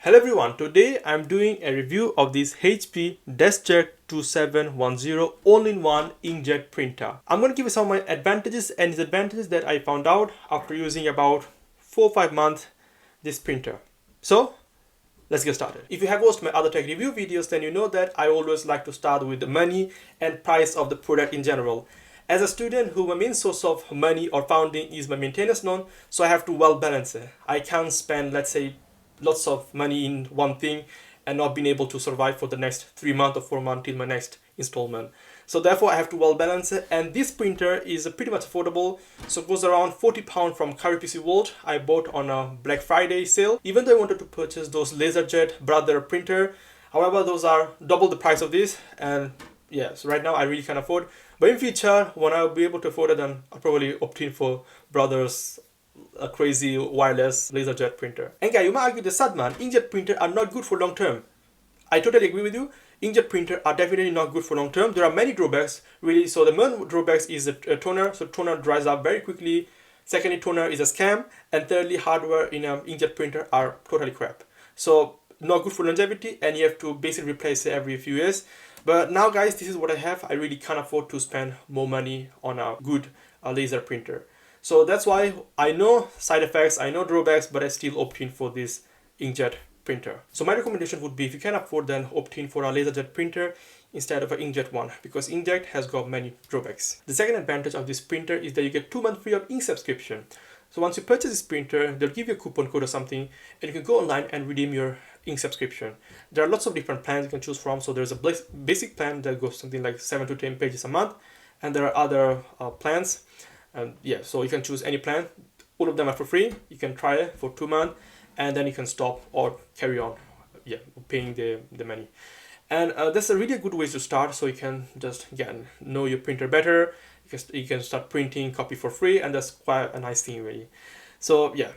Hello everyone, today I'm doing a review of this HP DeskJet 2710 all-in-one inkjet printer. I'm going to give you some of my advantages and disadvantages that I found out after using about 4 or 5 months this printer. So let's get started. If you have watched my other tech review videos, then you know that I always like to start with the money and price of the product in general. As a student who my main source of money or funding is my maintenance loan, so I have to well balance it. I can't spend, let's say, lots of money in one thing and not being able to survive for the next 3 months or 4 months till my next installment. So therefore I have to well balance it, and this printer is pretty much affordable. So it goes around £40 from Curry PC World. I bought on a Black Friday sale, even though I wanted to purchase those LaserJet brother printer. However, those are double the price of this, and yeah, so right now I really can't afford. But in future, when I'll be able to afford it, then I'll probably opt in for brothers a crazy wireless LaserJet printer. And guys, you might argue the Sadman inkjet printer are not good for long term. I totally agree with you. Inkjet printer are definitely not good for long term. There are many drawbacks really. So the main drawbacks is the toner. So toner dries up very quickly. Secondly, toner is a scam. And thirdly, hardware in an inkjet printer are totally crap. So not good for longevity, and you have to basically replace it every few years. But now guys, this is what I have. I really can't afford to spend more money on a good laser printer. So that's why I know side effects, I know drawbacks, but I still opt in for this inkjet printer. So my recommendation would be, if you can afford, then opt in for a LaserJet printer instead of an inkjet one, because inkjet has got many drawbacks. The second advantage of this printer is that you get 2 months free of ink subscription. So once you purchase this printer, they'll give you a coupon code or something, and you can go online and redeem your ink subscription. There are lots of different plans you can choose from. So there's a basic plan that goes something like 7 to 10 pages a month, and there are other plans. Yeah, so you can choose any plan. All of them are for free. You can try it for 2 months, and then you can stop or carry on, yeah, paying the money. And that's a really good way to start. So you can just know your printer better. You can start printing copy for free, and that's quite a nice thing really. So yeah,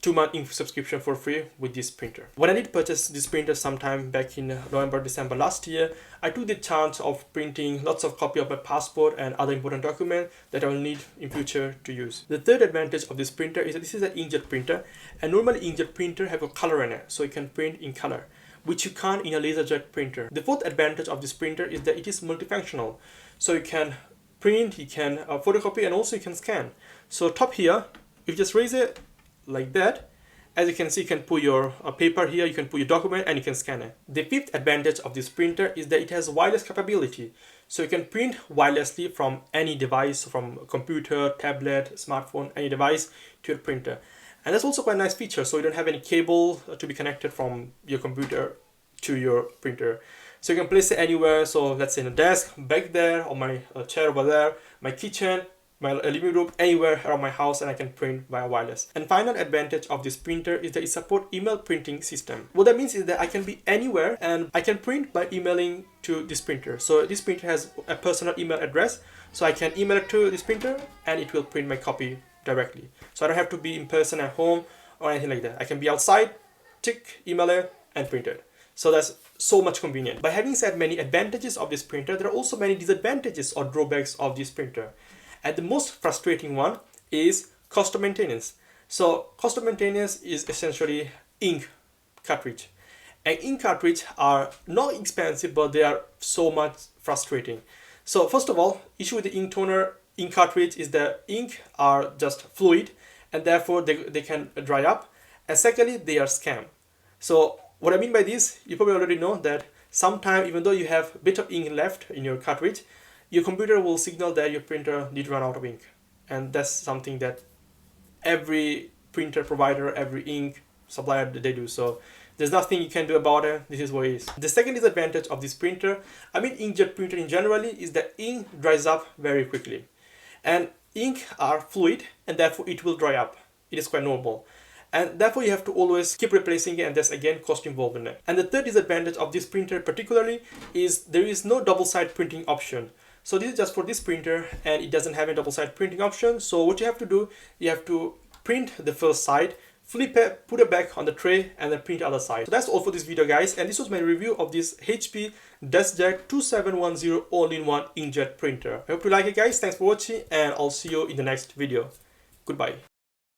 2 month ink subscription for free with this printer. When I did purchase this printer sometime back in November, December last year, I took the chance of printing lots of copy of my passport and other important documents that I will need in future to use. The third advantage of this printer is that this is an inkjet printer, and normally inkjet printer have a color in it, so you can print in color, which you can't in a LaserJet printer. The fourth advantage of this printer is that it is multifunctional, so you can print, you can photocopy, and also you can scan. So top here, if you just raise it like that, as you can see, you can put your paper here, you can put your document, and you can scan it. The fifth advantage of this printer is that it has wireless capability, so you can print wirelessly from any device, from computer, tablet, smartphone, any device to your printer. And that's also quite a nice feature, so you don't have any cable to be connected from your computer to your printer. So you can place it anywhere. So let's say in a desk back there, or my chair over there, my kitchen, my living room, anywhere around my house, and I can print via wireless. And final advantage of this printer is that it supports email printing system. What that means is that I can be anywhere and I can print by emailing to this printer. So this printer has a personal email address, so I can email it to this printer and it will print my copy directly. So I don't have to be in person at home or anything like that. I can be outside, tick, email it, and print it. So that's so much convenient. By having said many advantages of this printer, there are also many disadvantages or drawbacks of this printer. And the most frustrating one is cost of maintenance. So cost of maintenance is essentially ink cartridge. And ink cartridge are not expensive, but they are so much frustrating. So first of all, issue with the ink toner, ink cartridge is that ink are just fluid, and therefore they can dry up. And secondly, they are scam. So what I mean by this, you probably already know that sometimes, even though you have a bit of ink left in your cartridge, your computer will signal that your printer did run out of ink. And that's something that every printer provider, every ink supplier, they do. So there's nothing you can do about it. This is what it is. The second disadvantage of this printer, I mean inkjet printer in generally, is that ink dries up very quickly. And ink are fluid, and therefore it will dry up. It is quite normal. And therefore you have to always keep replacing it, and there's again cost involved in it. And the third disadvantage of this printer particularly is there is no double-side printing option. So this is just for this printer, and it doesn't have a double-side printing option. So what you have to do, you have to print the first side, flip it, put it back on the tray, and then print the other side. So that's all for this video, guys, and this was my review of this HP DeskJet 2710 all-in-one inkjet printer. I hope you like it, guys. Thanks for watching, and I'll see you in the next video. Goodbye.